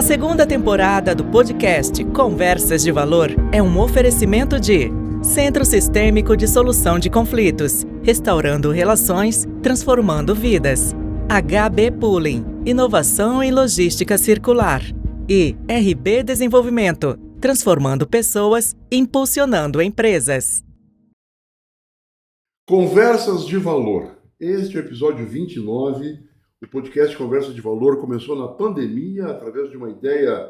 segunda temporada do podcast Conversas de Valor é um oferecimento de Centro Sistêmico de Solução de Conflitos, restaurando relações, transformando vidas. HB Pooling, inovação em logística circular. E RB Desenvolvimento, transformando pessoas, impulsionando empresas. Conversas de Valor. Este é o episódio 29. O podcast Conversas de Valor começou na pandemia, através de uma ideia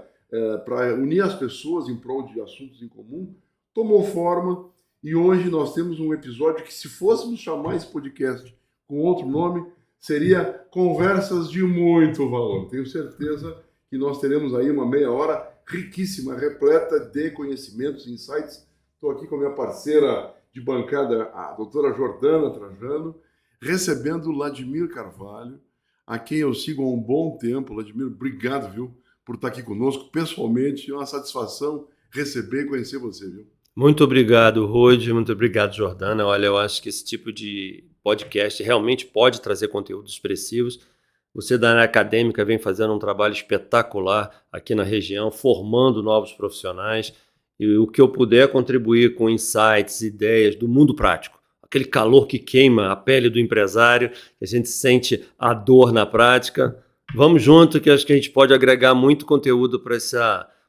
para unir as pessoas em prol de assuntos em comum. Tomou forma e hoje nós temos um episódio que, se fôssemos chamar esse podcast com outro nome, seria Conversas de Muito Valor. Tenho certeza que nós teremos aí uma meia hora riquíssima, repleta de conhecimentos, insights. Estou aqui com a minha parceira de bancada, a doutora Jordana Trajano, recebendo Ladimir Carvalho, a quem eu sigo há um bom tempo. Ladimir, obrigado, viu, por estar aqui conosco pessoalmente. É uma satisfação receber e conhecer você, viu? Muito obrigado, Rode. Muito obrigado, Jordana. Olha, eu acho que esse tipo de podcast realmente pode trazer conteúdos expressivos. Você da área acadêmica vem fazendo um trabalho espetacular aqui na região, formando novos profissionais. E o que eu puder contribuir com insights, ideias do mundo prático, aquele calor que queima a pele do empresário, que a gente sente a dor na prática. Vamos junto, que acho que a gente pode agregar muito conteúdo para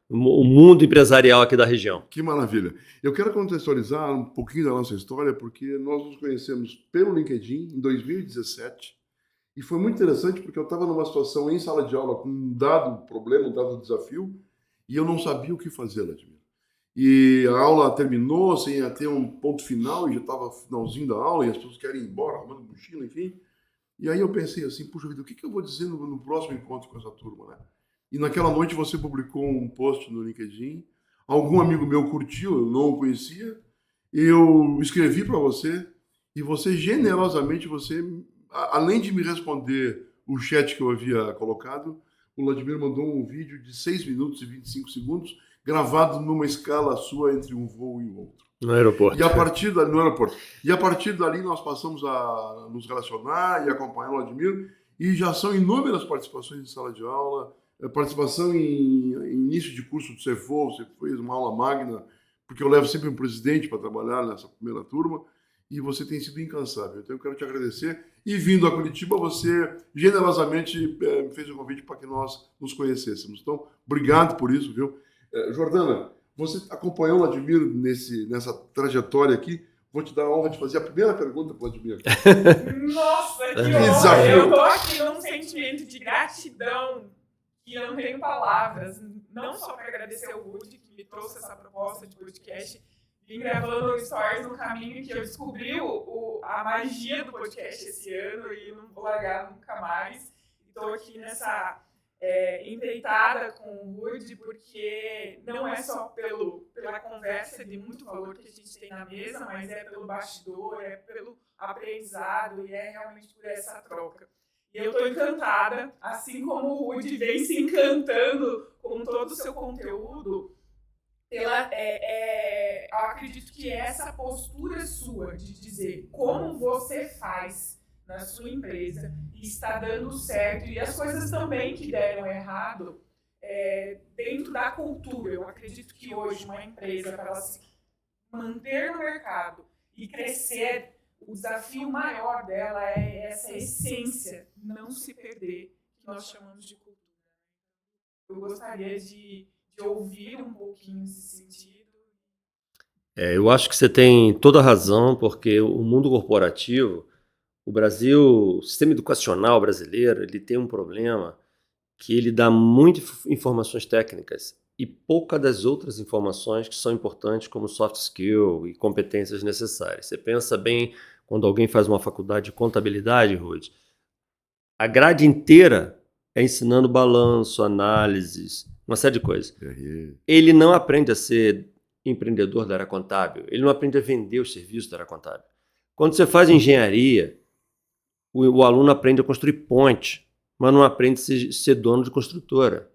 o mundo empresarial aqui da região. Que maravilha. Eu quero contextualizar um pouquinho da nossa história, porque nós nos conhecemos pelo LinkedIn em 2017, e foi muito interessante porque eu estava numa situação em sala de aula com um dado problema, um dado desafio, e eu não sabia o que fazer, Ladimir. E a aula terminou sem ter um ponto final, e já estava finalzinho da aula, e as pessoas querem ir embora, arrumando mochila, enfim. E aí eu pensei assim, puxa vida, o que eu vou dizer no próximo encontro com essa turma, né? E naquela noite você publicou um post no LinkedIn, algum amigo meu curtiu, eu não o conhecia, eu escrevi para você, e você generosamente, além de me responder o chat que eu havia colocado, o Ladimir mandou um vídeo de 6 minutos e 25 segundos, gravado numa escala sua entre um voo e o outro. No aeroporto. No aeroporto. E a partir dali nós passamos a nos relacionar e acompanhar o Ladimir, e já são inúmeras participações em sala de aula, participação em início de curso do CEFO. Você fez uma aula magna, porque eu levo sempre um presidente para trabalhar nessa primeira turma, e você tem sido incansável. Então eu quero te agradecer. E vindo a Curitiba, você generosamente me fez um convite para que nós nos conhecêssemos. Então, obrigado por isso, viu? Jordana, você acompanhou o Ladimir nessa trajetória aqui. Vou te dar a honra de fazer a primeira pergunta para o Ladimir. Nossa, que honra! Eu estou aqui num sentimento de gratidão que eu não tenho palavras. Não só para agradecer ao Woody, que me trouxe essa proposta de podcast. Vim gravando stories no caminho que eu descobri a magia do podcast esse ano e não vou largar nunca mais. Estou aqui nessa empreitada com o Woody, porque não é só pela conversa de muito valor que a gente tem na mesa, mas é pelo bastidor, é pelo aprendizado e é realmente por essa troca. E eu estou encantada, assim como o Woody vem se encantando com todo o seu conteúdo. Eu acredito que essa postura sua de dizer como você faz na sua empresa e está dando certo, e as coisas também que deram errado dentro da cultura. Eu acredito que hoje uma empresa, para ela se manter no mercado e crescer, o desafio maior dela é essa essência, não se perder, que nós chamamos de cultura. Eu gostaria de ouvir um pouquinho nesse sentido. Eu acho que você tem toda a razão, porque o mundo corporativo, o sistema educacional brasileiro, ele tem um problema que ele dá muitas informações técnicas e pouca das outras informações que são importantes, como soft skill e competências necessárias. Você pensa bem quando alguém faz uma faculdade de contabilidade, Rude, a grade inteira é ensinando balanço, análises, uma série de coisas. Ele não aprende a ser empreendedor da área contábil, ele não aprende a vender os serviços da área contábil. Quando você faz engenharia, o aluno aprende a construir ponte, mas não aprende a ser dono de construtora.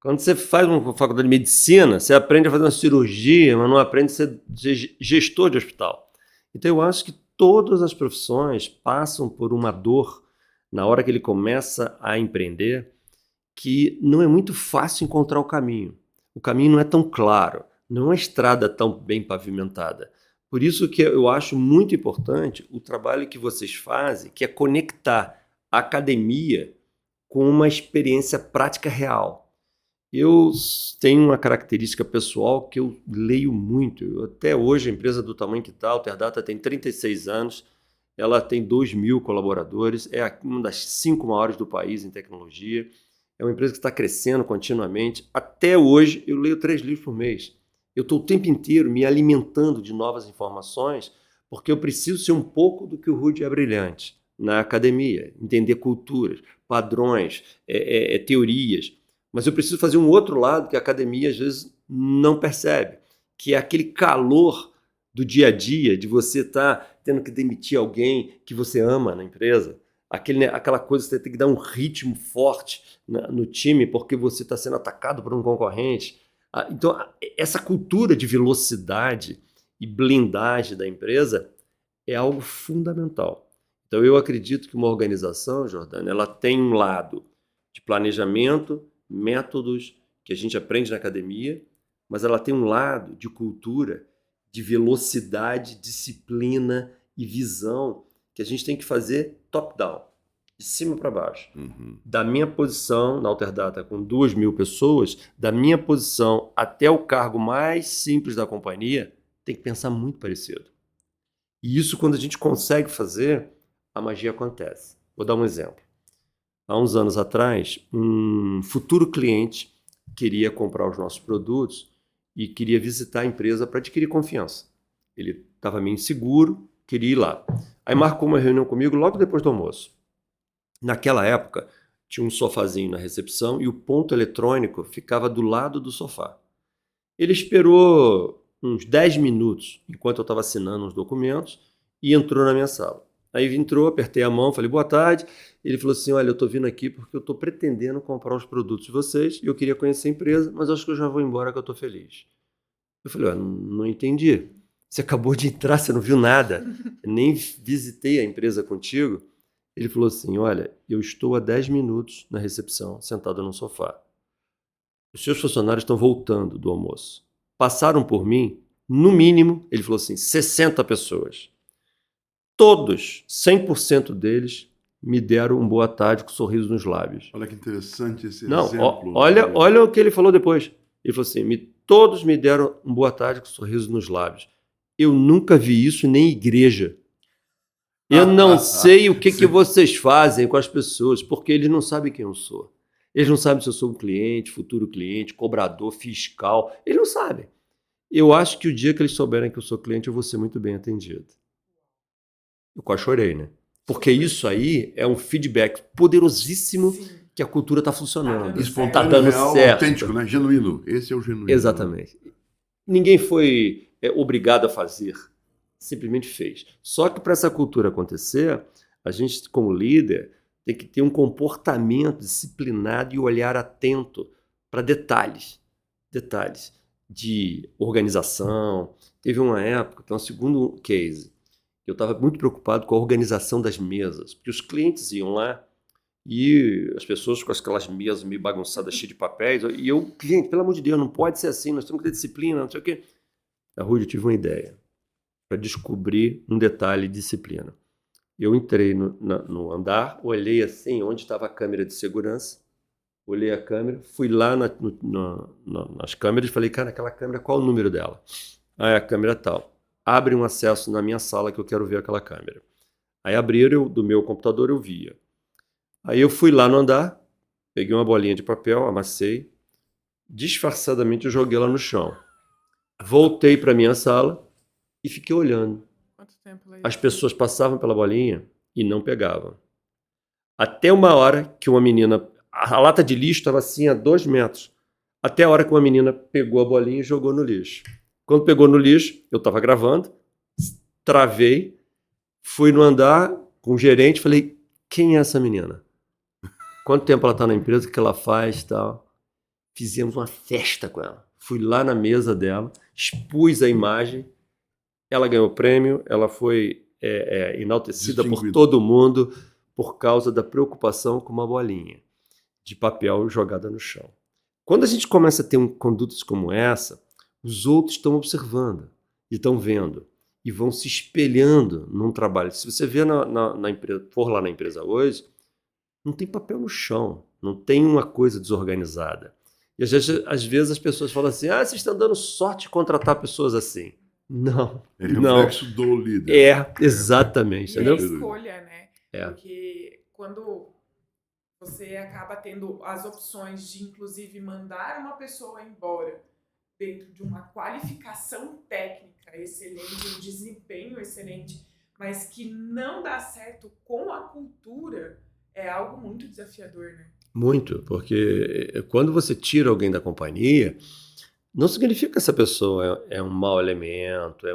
Quando você faz uma faculdade de medicina, você aprende a fazer uma cirurgia, mas não aprende a ser gestor de hospital. Então eu acho que todas as profissões passam por uma dor na hora que ele começa a empreender, que não é muito fácil encontrar o caminho. O caminho não é tão claro, não é uma estrada tão bem pavimentada. Por isso que eu acho muito importante o trabalho que vocês fazem, que é conectar a academia com uma experiência prática real. Eu tenho uma característica pessoal que eu leio muito. Até hoje, a empresa do tamanho que está, a Alterdata tem 36 anos, ela tem 2.000 colaboradores, é uma das 5 maiores do país em tecnologia, é uma empresa que está crescendo continuamente. Até hoje, eu leio 3 livros por mês. Eu estou o tempo inteiro me alimentando de novas informações, porque eu preciso ser um pouco do que o Rudy é brilhante na academia, entender culturas, padrões, teorias. Mas eu preciso fazer um outro lado que a academia às vezes não percebe, que é aquele calor do dia a dia, de você estar tendo que demitir alguém que você ama na empresa, aquela coisa que você tem que dar um ritmo forte no time porque você está sendo atacado por um concorrente. Então, essa cultura de velocidade e blindagem da empresa é algo fundamental. Então, eu acredito que uma organização, Jordânia, ela tem um lado de planejamento, métodos que a gente aprende na academia, mas ela tem um lado de cultura, de velocidade, disciplina e visão que a gente tem que fazer top-down, de cima para baixo. Da minha posição na Alterdata com 2.000 pessoas, da minha posição até o cargo mais simples da companhia, tem que pensar muito parecido. E isso, quando a gente consegue fazer, a magia acontece. Vou dar um exemplo. Há uns anos atrás, um futuro cliente queria comprar os nossos produtos e queria visitar a empresa para adquirir confiança. Ele estava meio inseguro, queria ir lá. Aí marcou uma reunião comigo logo depois do almoço. Naquela época, tinha um sofazinho na recepção e o ponto eletrônico ficava do lado do sofá. Ele esperou uns 10 minutos, enquanto eu estava assinando uns documentos, e entrou na minha sala. Aí entrou, apertei a mão, falei, boa tarde. Ele falou assim, olha, eu estou vindo aqui porque eu estou pretendendo comprar os produtos de vocês e eu queria conhecer a empresa, mas acho que eu já vou embora que eu estou feliz. Eu falei, não entendi. Você acabou de entrar, você não viu nada. Eu nem visitei a empresa contigo. Ele falou assim, olha, eu estou há 10 minutos na recepção, sentado no sofá. Os seus funcionários estão voltando do almoço. Passaram por mim, no mínimo, ele falou assim, 60 pessoas. Todos, 100% deles, me deram um boa tarde com um sorriso nos lábios. Olha que interessante esse exemplo. Olha o que ele falou depois. Ele falou assim, todos me deram um boa tarde com um sorriso nos lábios. Eu nunca vi isso nem em igreja. Eu não sei o que vocês fazem com as pessoas, porque eles não sabem quem eu sou. Eles não sabem se eu sou um cliente, futuro cliente, cobrador, fiscal. Eles não sabem. Eu acho que o dia que eles souberem que eu sou cliente, eu vou ser muito bem atendido. Eu quase chorei, né? Porque isso aí é um feedback poderosíssimo. Sim. Que a cultura está funcionando. Espontâneo, tá dando real, certo. Autêntico, né? Genuíno. Esse é o genuíno. Exatamente. Né? Ninguém foi obrigado a fazer. Simplesmente fez. Só que para essa cultura acontecer, a gente, como líder, tem que ter um comportamento disciplinado e olhar atento para detalhes de organização. Teve uma época, que é um segundo case, eu estava muito preocupado com a organização das mesas, porque os clientes iam lá e as pessoas com aquelas mesas meio bagunçadas, cheias de papéis, e eu, cliente, pelo amor de Deus, não pode ser assim, nós temos que ter disciplina, não sei o quê. Rudy, eu tive uma ideia para descobrir um detalhe de disciplina. Eu entrei no andar, olhei assim onde estava a câmera de segurança, olhei a câmera, fui lá nas câmeras e falei, cara, aquela câmera, qual o número dela? Ah, é a câmera tal. Abre um acesso na minha sala que eu quero ver aquela câmera. Aí abriram, do meu computador eu via. Aí eu fui lá no andar, peguei uma bolinha de papel, amassei, disfarçadamente eu joguei ela no chão. Voltei para minha sala e fiquei olhando. Quanto tempo As pessoas passavam pela bolinha e não pegavam. Até uma hora que uma menina... A lata de lixo estava assim a 2 metros. Até a hora que uma menina pegou a bolinha e jogou no lixo. Quando pegou no lixo, eu estava gravando, travei, fui no andar com o gerente, falei, quem é essa menina? Quanto tempo ela está na empresa, o que ela faz e tal. Fizemos uma festa com ela. Fui lá na mesa dela, expus a imagem, ela ganhou o prêmio, ela foi enaltecida por todo mundo por causa da preocupação com uma bolinha. de papel jogada no chão. Quando a gente começa a ter condutas como essa, os outros estão observando e estão vendo e vão se espelhando num trabalho. Se você vê na empresa, for lá na empresa hoje, não tem papel no chão, não tem uma coisa desorganizada. E às vezes as pessoas falam assim, vocês estão dando sorte de contratar pessoas assim. Não, É não. reflexo do líder. Exatamente. E Entendeu? é escolha, né? É. Porque quando você acaba tendo as opções de, inclusive, mandar uma pessoa embora dentro de uma qualificação técnica excelente, um desempenho excelente, mas que não dá certo com a cultura, é algo muito desafiador, né? Muito, porque quando você tira alguém da companhia, não significa que essa pessoa é um mau elemento,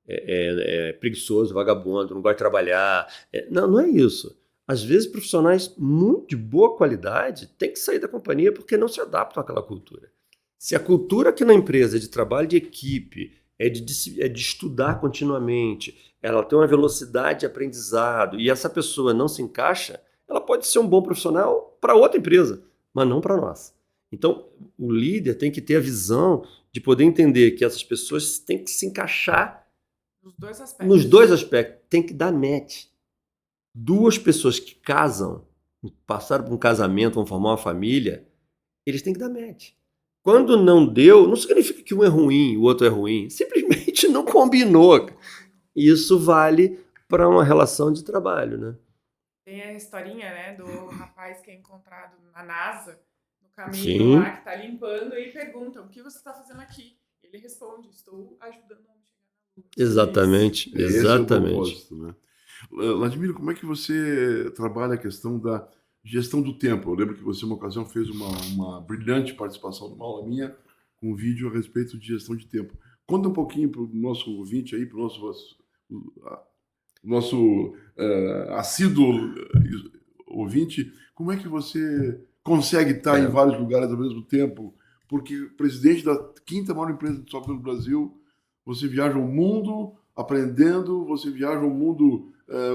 é preguiçoso, vagabundo, não gosta de trabalhar. Não é isso. Às vezes, profissionais muito de boa qualidade têm que sair da companhia porque não se adaptam àquela cultura. Se a cultura aqui na empresa é de trabalho de equipe, é de estudar continuamente, ela tem uma velocidade de aprendizado e essa pessoa não se encaixa, ela pode ser um bom profissional para outra empresa, mas não para nós. Então, o líder tem que ter a visão de poder entender que essas pessoas têm que se encaixar nos dois aspectos. Tem que dar match. Duas pessoas que casam, passaram por um casamento, vão formar uma família, eles têm que dar match. Quando não deu, não significa que um é ruim, o outro é ruim. Simplesmente não combinou. Isso vale para uma relação de trabalho, né? Tem a historinha, né, do rapaz que é encontrado na NASA, no caminho Sim. lá, que tá limpando, e perguntam, o que você está fazendo aqui? Ele responde, estou ajudando a chegar na Lua. Exatamente, Esse exatamente. é o propósito, né? Vladimir, como é que você trabalha a questão da gestão do tempo? Eu lembro que você, uma ocasião, fez uma brilhante participação numa aula minha com um vídeo a respeito de gestão de tempo. Conta um pouquinho para o nosso ouvinte aí, para o nosso assíduo ouvinte, como é que você consegue estar em vários lugares ao mesmo tempo? Porque presidente da quinta maior empresa de software do Brasil, você viaja o mundo aprendendo, você viaja o mundo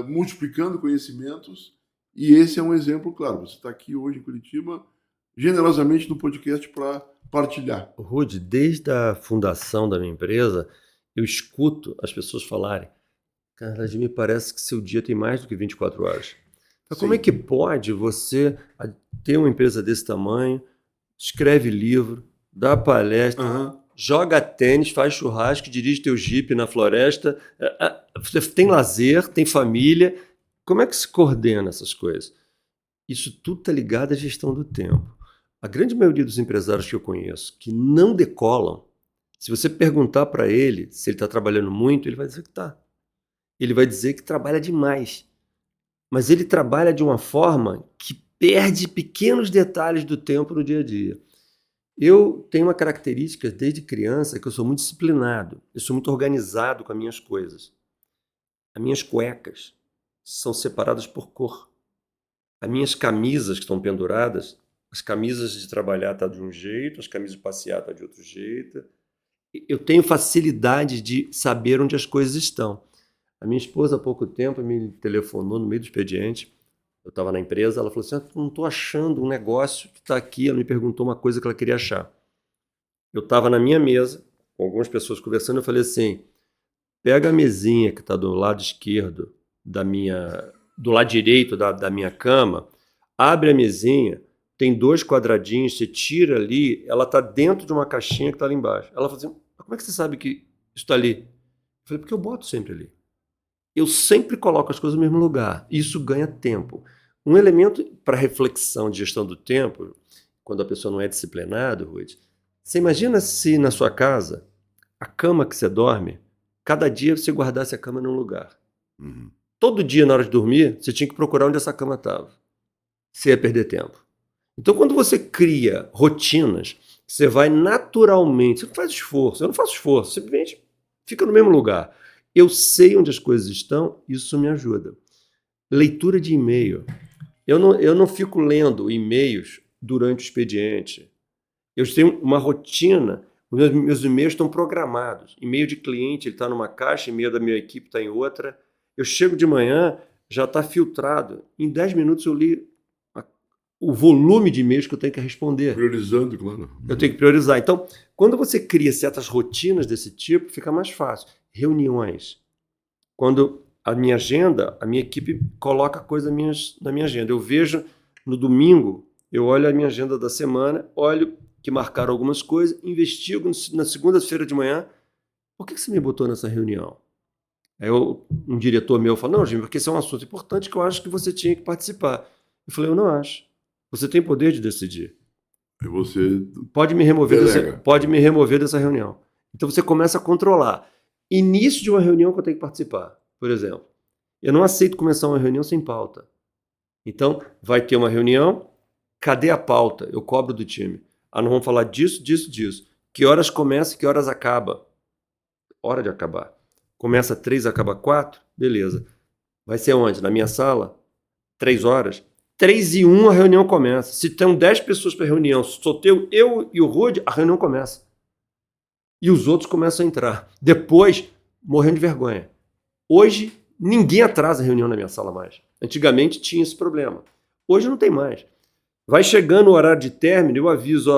multiplicando conhecimentos, e esse é um exemplo, claro. Você está aqui hoje em Curitiba, generosamente no podcast para partilhar. Rude, desde a fundação da minha empresa, eu escuto as pessoas falarem, cara, me parece que seu dia tem mais do que 24 horas. Então, como é que pode você ter uma empresa desse tamanho, escreve livro, dá palestra, joga tênis, faz churrasco, dirige teu Jeep na floresta, você tem lazer, tem família. Como é que se coordena essas coisas? Isso tudo está ligado à gestão do tempo. A grande maioria dos empresários que eu conheço que não decolam, se você perguntar para ele se ele está trabalhando muito, ele vai dizer que está. Ele vai dizer que trabalha demais. Mas ele trabalha de uma forma que perde pequenos detalhes do tempo no dia a dia. Eu tenho uma característica desde criança que eu sou muito disciplinado, eu sou muito organizado com as minhas coisas. As minhas cuecas são separadas por cor. As minhas camisas que estão penduradas, as camisas de trabalhar estão de um jeito, as camisas de passear estão de outro jeito. Eu tenho facilidade de saber onde as coisas estão. A minha esposa, há pouco tempo, me telefonou no meio do expediente. Eu estava na empresa, ela falou assim, não estou achando um negócio que está aqui. Ela me perguntou uma coisa que ela queria achar. Eu estava na minha mesa, com algumas pessoas conversando, eu falei assim, pega a mesinha que está do lado esquerdo, do lado direito da minha cama, abre a mesinha, tem 2 quadradinhos, você tira ali, ela está dentro de uma caixinha que está ali embaixo. Ela falou assim, como é que você sabe que isso está ali? Eu falei, porque eu boto sempre ali. Eu sempre coloco as coisas no mesmo lugar. Isso ganha tempo. Um elemento para reflexão de gestão do tempo, quando a pessoa não é disciplinada, Ruth, você imagina se na sua casa, a cama que você dorme, cada dia você guardasse a cama num lugar. Todo dia, na hora de dormir, você tinha que procurar onde essa cama estava. Você ia perder tempo. Então, quando você cria rotinas, você vai naturalmente, você não faz esforço, eu não faço esforço, simplesmente fica no mesmo lugar. Eu sei onde as coisas estão, isso me ajuda. Leitura de e-mail. Eu não fico lendo e-mails durante o expediente. Eu tenho uma rotina, meus e-mails estão programados. E-mail de cliente, ele está numa caixa, e-mail da minha equipe está em outra. Eu chego de manhã, já está filtrado. Em 10 minutos eu li o volume de e-mails que eu tenho que responder. Priorizando, claro. Eu tenho que priorizar. Então, quando você cria certas rotinas desse tipo, fica mais fácil. Reuniões. Quando a minha agenda, a minha equipe coloca coisas na minha agenda. Eu vejo no domingo, eu olho a minha agenda da semana, olho que marcaram algumas coisas, investigo na segunda-feira de manhã. Por que você me botou nessa reunião? Aí um diretor meu falou, não, Jimmy, porque esse é um assunto importante que eu acho que você tinha que participar. Eu falei, eu não acho. Você tem poder de decidir. Aí você Pode me remover dessa reunião. Então você começa a controlar. Início de uma reunião que eu tenho que participar, por exemplo. Eu não aceito começar uma reunião sem pauta. Então, vai ter uma reunião, cadê a pauta? Eu cobro do time. Nós vamos falar disso, disso, disso. Que horas começa e que horas acaba? Hora de acabar. Começa 3, acaba 4? Beleza. Vai ser onde? Na minha sala? 3 horas? 3:01 a reunião começa. Se tem 10 pessoas para a reunião, só eu e o Rude, a reunião começa. E os outros começam a entrar. Depois, morrendo de vergonha. Hoje, ninguém atrasa a reunião na minha sala mais. Antigamente tinha esse problema. Hoje não tem mais. Vai chegando o horário de término, eu aviso,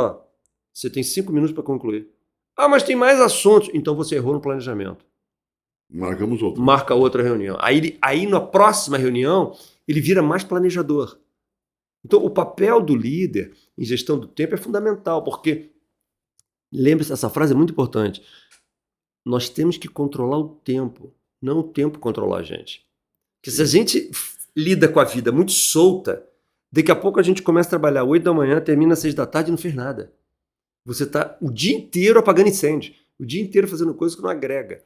você tem 5 minutos para concluir. Mas tem mais assuntos. Então você errou no planejamento. marcamos outra. Marca outra reunião. Aí na próxima reunião, ele vira mais planejador. Então, o papel do líder em gestão do tempo é fundamental, porque, lembre-se, essa frase é muito importante, nós temos que controlar o tempo, não o tempo controlar a gente. Porque se a gente lida com a vida muito solta, daqui a pouco a gente começa a trabalhar 8 da manhã, termina às 6 da tarde e não fez nada. Você está o dia inteiro apagando incêndio, o dia inteiro fazendo coisas que não agrega.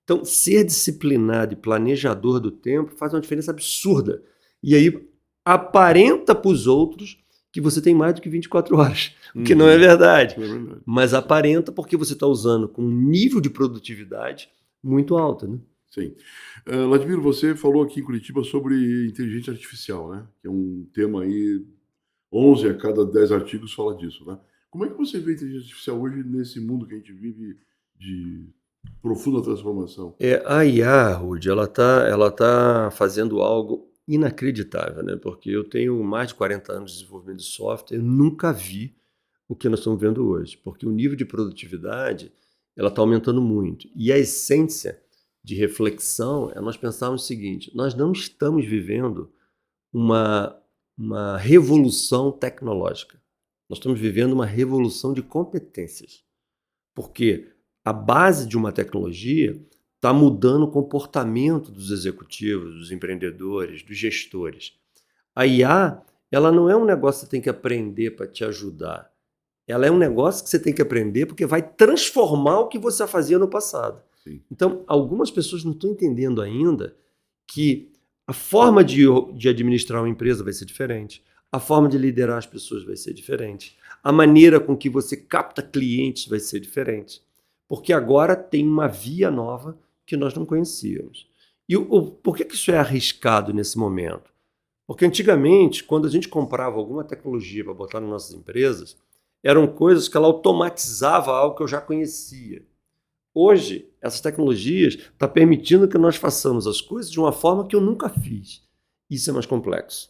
Então, ser disciplinado e planejador do tempo faz uma diferença absurda. E aí, aparenta para os outros que você tem mais do que 24 horas, o que não é verdade. Mas aparenta porque você está usando com um nível de produtividade muito alto, né? Sim. Vladimir, você falou aqui em Curitiba sobre inteligência artificial, né? Que é um tema aí, 11 a cada 10 artigos fala disso, né? Como é que você vê a inteligência artificial hoje nesse mundo que a gente vive de profunda transformação? A IA, Rudy, ela tá fazendo algo inacreditável, né? Porque eu tenho mais de 40 anos de desenvolvimento de software, eu nunca vi o que nós estamos vendo hoje, porque o nível de produtividade ela está aumentando muito. E a essência de reflexão é nós pensarmos o seguinte, nós não estamos vivendo uma revolução tecnológica, nós estamos vivendo uma revolução de competências, porque a base de uma tecnologia está mudando o comportamento dos executivos, dos empreendedores, dos gestores. A IA, ela não é um negócio que você tem que aprender para te ajudar. Ela é um negócio que você tem que aprender porque vai transformar o que você fazia no passado. Sim. Então, algumas pessoas não estão entendendo ainda que a forma de administrar uma empresa vai ser diferente. A forma de liderar as pessoas vai ser diferente. A maneira com que você capta clientes vai ser diferente. Porque agora tem uma via nova que nós não conhecíamos. E por que isso é arriscado nesse momento? Porque antigamente, quando a gente comprava alguma tecnologia para botar nas nossas empresas, eram coisas que ela automatizava algo que eu já conhecia. Hoje, essas tecnologias estão permitindo que nós façamos as coisas de uma forma que eu nunca fiz. Isso é mais complexo.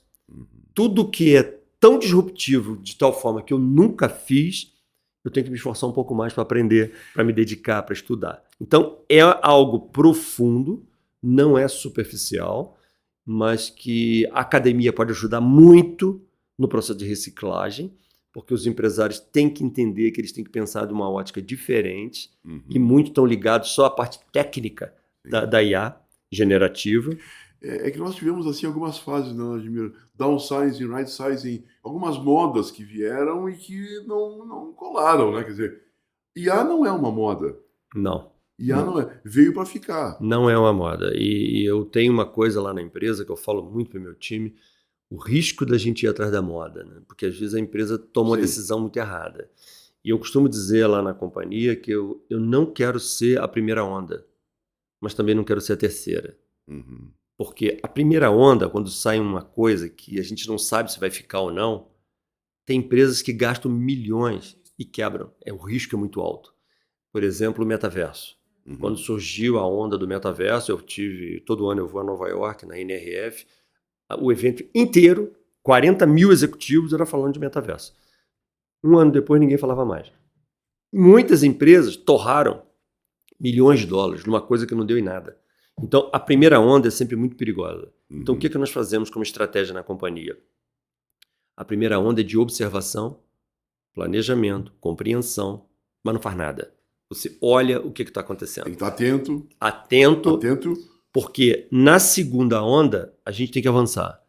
Tudo que é tão disruptivo de tal forma que eu nunca fiz, eu tenho que me esforçar um pouco mais para aprender, para me dedicar, para estudar. Então, é algo profundo, não é superficial, mas que a academia pode ajudar muito no processo de reciclagem, porque os empresários têm que entender que eles têm que pensar de uma ótica diferente, e muito estão ligados só à parte técnica da IA generativa. É que nós tivemos assim algumas fases, né, Vladimir? Downsizing, right sizing, algumas modas que vieram e que não colaram, né? Quer dizer, IA não é uma moda. Não. IA não é. Veio para ficar. Não é uma moda. E eu tenho uma coisa lá na empresa que eu falo muito para o meu time, o risco da gente ir atrás da moda, né? Porque às vezes a empresa toma uma decisão muito errada. E eu costumo dizer lá na companhia que eu não quero ser a primeira onda, mas também não quero ser a terceira. Porque a primeira onda, quando sai uma coisa que a gente não sabe se vai ficar ou não, tem empresas que gastam milhões e quebram. O risco é muito alto. Por exemplo, o metaverso. Quando surgiu a onda do metaverso, todo ano eu vou a Nova York, na NRF, o evento inteiro 40 mil executivos era falando de metaverso. Um ano depois, ninguém falava mais. Muitas empresas torraram milhões de dólares numa coisa que não deu em nada. Então, a primeira onda é sempre muito perigosa. Então, o que nós fazemos como estratégia na companhia? A primeira onda é de observação, planejamento, compreensão, mas não faz nada. Você olha o que está acontecendo. Tem que estar atento. Atento, porque na segunda onda, a gente tem que avançar.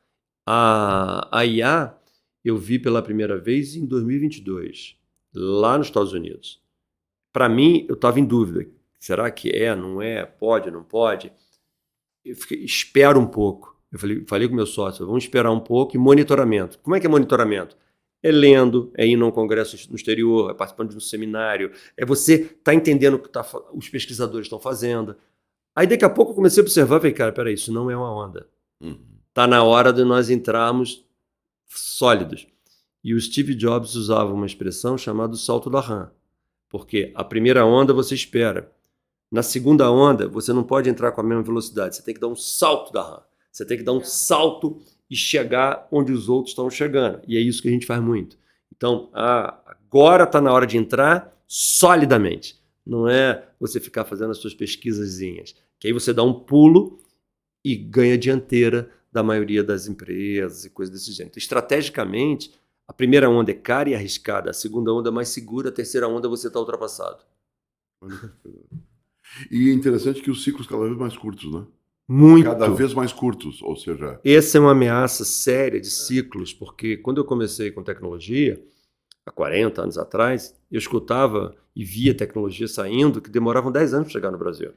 A IA, eu vi pela primeira vez em 2022, lá nos Estados Unidos. Para mim, eu estava em dúvida. Será que não é? Pode, não pode? Eu espero um pouco. Eu falei com o meu sócio, vamos esperar um pouco e monitoramento. Como é que é monitoramento? É lendo, é indo a um congresso no exterior, é participando de um seminário, é você estar entendendo o que os pesquisadores estão fazendo. Aí daqui a pouco eu comecei a observar, falei, cara, peraí, isso não é uma onda. Está na hora de nós entrarmos sólidos. E o Steve Jobs usava uma expressão chamada salto da rã. Porque a primeira onda você espera. Na segunda onda, você não pode entrar com a mesma velocidade. Você tem que dar um salto da rã. Você tem que dar um salto e chegar onde os outros estão chegando. E é isso que a gente faz muito. Então, agora está na hora de entrar solidamente. Não é você ficar fazendo as suas pesquisazinhas. Que aí você dá um pulo e ganha a dianteira da maioria das empresas e coisas desse gênero. Estrategicamente, a primeira onda é cara e arriscada. A segunda onda é mais segura. A terceira onda você está ultrapassado. E é interessante que os ciclos cada vez mais curtos, né? Muito. Cada vez mais curtos, ou seja... Essa é uma ameaça séria de ciclos, porque quando eu comecei com tecnologia, há 40 anos atrás, eu escutava e via tecnologia saindo que demoravam 10 anos para chegar no Brasil.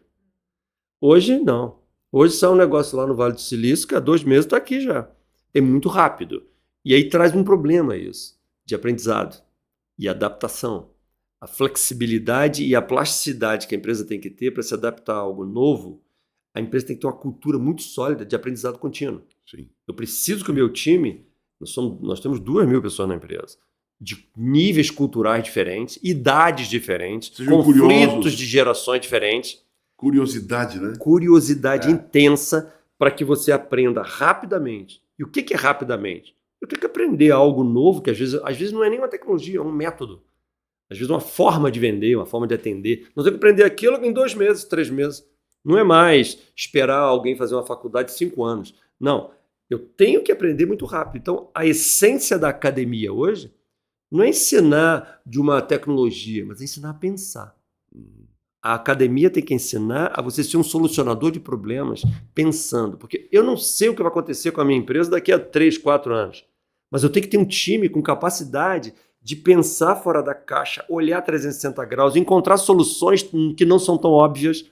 Hoje, não. Hoje sai um negócio lá no Vale do Silício que há 2 meses está aqui já. É muito rápido. E aí traz um problema isso, de aprendizado e adaptação. A flexibilidade e a plasticidade que a empresa tem que ter para se adaptar a algo novo, a empresa tem que ter uma cultura muito sólida de aprendizado contínuo. Sim. Eu preciso que o meu time, nós temos 2.000 pessoas na empresa, de níveis culturais diferentes, idades diferentes, Sejam conflitos curiosos. de gerações diferentes. Curiosidade, né? Curiosidade intensa para que você aprenda rapidamente. E o que é rapidamente? Eu tenho que aprender algo novo, que às vezes não é nem uma tecnologia, é um método. Às vezes uma forma de vender, uma forma de atender. Nós temos que aprender aquilo em 2 meses, 3 meses. Não é mais esperar alguém fazer uma faculdade de 5 anos. Não, eu tenho que aprender muito rápido. Então, a essência da academia hoje não é ensinar de uma tecnologia, mas é ensinar a pensar. A academia tem que ensinar a você ser um solucionador de problemas pensando. Porque eu não sei o que vai acontecer com a minha empresa daqui a 3, 4 anos. Mas eu tenho que ter um time com capacidade de pensar fora da caixa, olhar 360 graus, encontrar soluções que não são tão óbvias.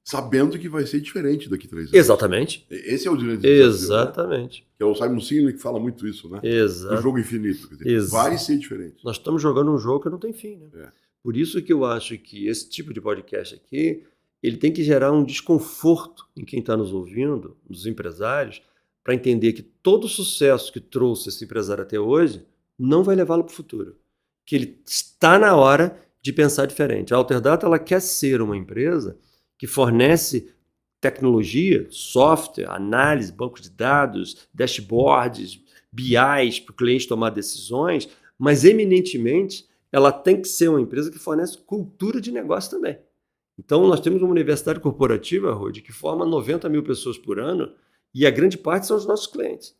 Sabendo que vai ser diferente daqui a 3 anos. Exatamente. Esse é o grande desafio. Exatamente. Né? Que é o Simon Sinek que fala muito isso, né? Exato. O jogo infinito. Quer dizer, vai ser diferente. Nós estamos jogando um jogo que não tem fim, né? Por isso que eu acho que esse tipo de podcast aqui, ele tem que gerar um desconforto em quem está nos ouvindo, nos empresários, para entender que todo o sucesso que trouxe esse empresário até hoje não vai levá-lo para o futuro. Que ele está na hora de pensar diferente. A Alterdata, ela quer ser uma empresa que fornece tecnologia, software, análise, banco de dados, dashboards, BIs para o cliente tomar decisões, mas eminentemente ela tem que ser uma empresa que fornece cultura de negócio também. Então nós temos uma universidade corporativa, Rod, que forma 90 mil pessoas por ano e a grande parte são os nossos clientes.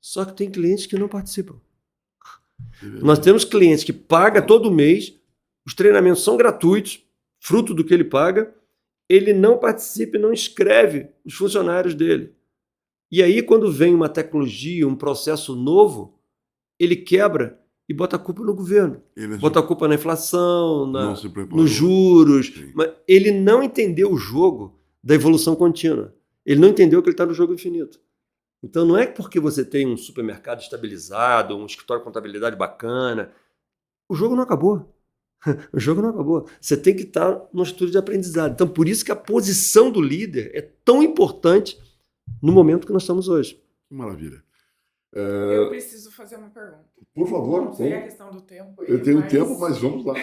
Só que tem clientes que não participam. Nós temos clientes que pagam todo mês, os treinamentos são gratuitos, fruto do que ele paga, ele não participa e não inscreve os funcionários dele. E aí, quando vem uma tecnologia, um processo novo, ele quebra e bota a culpa no governo. Bota a culpa na inflação, nos juros. Mas ele não entendeu o jogo da evolução contínua. Ele não entendeu que ele está no jogo infinito. Então, não é porque você tem um supermercado estabilizado, um escritório de contabilidade bacana. O jogo não acabou. O jogo não acabou. Você tem que estar no estudo de aprendizado. Então, por isso que a posição do líder é tão importante no momento que nós estamos hoje. Que maravilha. Eu preciso fazer uma pergunta. Por favor. Não sei a questão do tempo. Eu tenho tempo, mas vamos lá.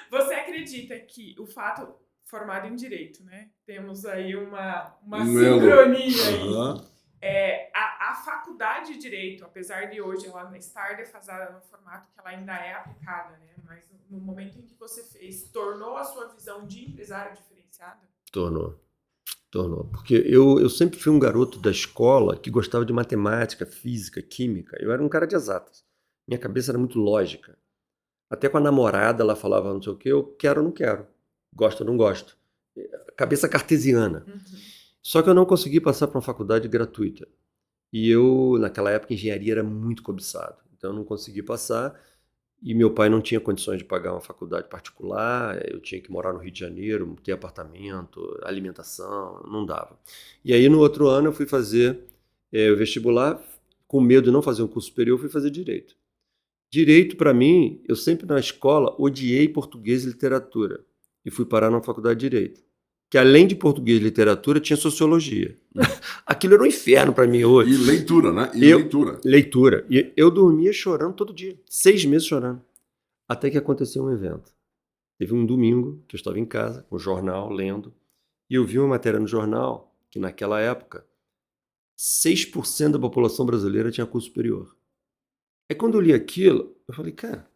Você acredita que o fato formado em Direito, né? Temos aí uma sincronia aí. A faculdade faculdade de Direito, apesar de hoje ela estar defasada no formato que ela ainda é aplicada, né? Mas no momento em que você fez, tornou a sua visão de empresário diferenciada? Tornou. Porque eu sempre fui um garoto da escola que gostava de matemática, física, química. Eu era um cara de exatas. Minha cabeça era muito lógica. Até com a namorada, ela falava não sei o quê, eu quero ou não quero. Gosto ou não gosto. Cabeça cartesiana. Só que eu não consegui passar para uma faculdade gratuita. E eu, naquela época, engenharia era muito cobiçado. Então eu não consegui passar. E meu pai não tinha condições de pagar uma faculdade particular, eu tinha que morar no Rio de Janeiro, ter apartamento, alimentação, não dava. E aí no outro ano eu fui fazer o vestibular, com medo de não fazer um curso superior, eu fui fazer Direito. Direito, para mim, eu sempre na escola odiei português e literatura, e fui parar na faculdade de Direito. Que além de português e literatura, tinha sociologia. Aquilo era um inferno para mim hoje. E leitura, né? Leitura. E eu dormia chorando todo dia. 6 meses chorando. Até que aconteceu um evento. Teve um domingo que eu estava em casa, com o jornal, lendo, e eu vi uma matéria no jornal que naquela época 6% da população brasileira tinha curso superior. Aí quando eu li aquilo, eu falei, cara,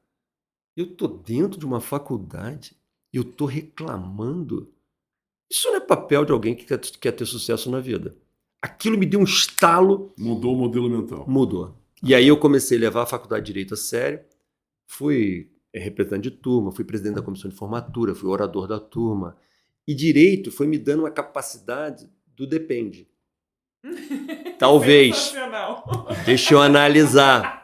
eu tô dentro de uma faculdade e eu tô reclamando. Isso não é papel de alguém que quer ter sucesso na vida. Aquilo me deu um estalo. Mudou o modelo mental. Mudou. E aí eu comecei a levar a faculdade de Direito a sério. Fui representante de turma, fui presidente da comissão de formatura, fui orador da turma. E Direito foi me dando uma capacidade do depende. Talvez. Deixa eu analisar.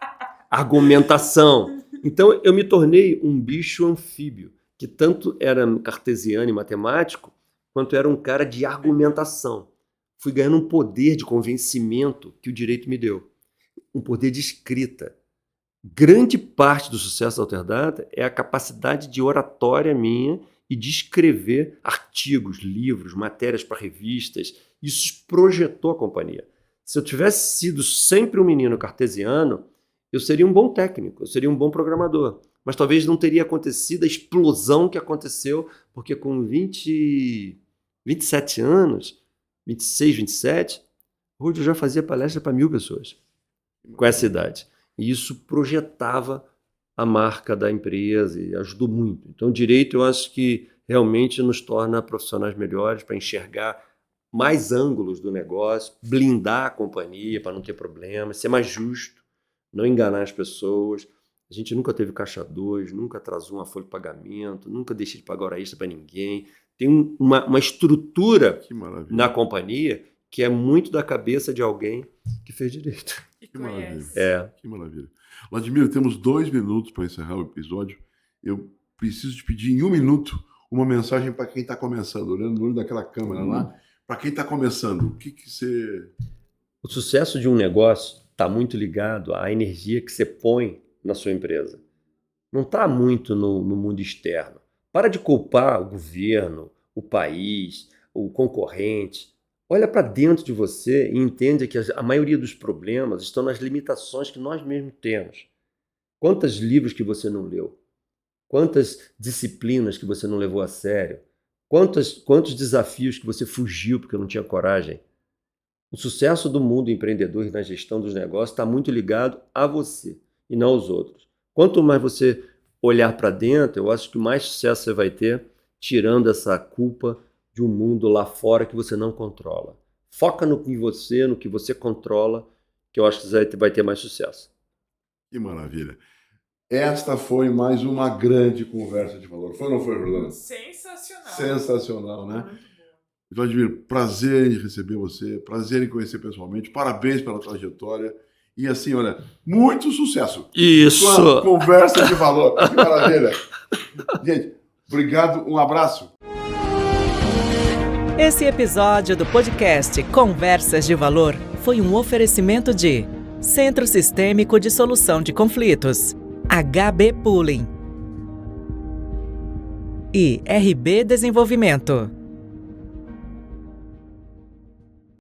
Argumentação. Então eu me tornei um bicho anfíbio, que tanto era cartesiano e matemático, quanto era um cara de argumentação. Fui ganhando um poder de convencimento que o direito me deu. Um poder de escrita. Grande parte do sucesso da Alterdata é a capacidade de oratória minha e de escrever artigos, livros, matérias para revistas. Isso projetou a companhia. Se eu tivesse sido sempre um menino cartesiano, eu seria um bom técnico, eu seria um bom programador. Mas talvez não teria acontecido a explosão que aconteceu, porque com 27 anos, 26, 27, hoje eu já fazia palestra para 1.000 pessoas com essa idade. E isso projetava a marca da empresa e ajudou muito. Então, o direito, eu acho que realmente nos torna profissionais melhores para enxergar mais ângulos do negócio, blindar a companhia para não ter problemas, ser mais justo, não enganar as pessoas. A gente nunca teve caixa 2, nunca atrasou uma folha de pagamento, nunca deixei de pagar hora extra para ninguém. Tem uma estrutura na companhia que é muito da cabeça de alguém que fez direito. Que maravilha. Que maravilha. Vladimir, temos 2 minutos para encerrar o episódio. Eu preciso te pedir em 1 minuto uma mensagem para quem está começando, olhando no olho daquela câmera lá. Para quem está começando, o que você... O sucesso de um negócio está muito ligado à energia que você põe na sua empresa. Não está muito no mundo externo. Para de culpar o governo, o país, o concorrente. Olha para dentro de você e entende que a maioria dos problemas estão nas limitações que nós mesmos temos. Quantos livros que você não leu? Quantas disciplinas que você não levou a sério? Quantos desafios que você fugiu porque não tinha coragem? O sucesso do mundo empreendedor e na gestão dos negócios está muito ligado a você e não aos outros. Quanto mais você olhar para dentro, eu acho que mais sucesso você vai ter, tirando essa culpa de um mundo lá fora que você não controla. Foca no que você controla, que eu acho que você vai ter mais sucesso. Que maravilha. Esta foi mais uma grande conversa de valor. Foi ou não foi, Jordana? Sensacional. Sensacional, né? Vladimir, prazer em receber você, prazer em conhecer pessoalmente, parabéns pela trajetória e assim, olha, muito sucesso. Isso! Uma conversa de valor, que maravilha. Gente, obrigado, um abraço. Esse episódio do podcast Conversas de Valor foi um oferecimento de Centro Sistêmico de Solução de Conflitos, HB Pooling e RB Desenvolvimento.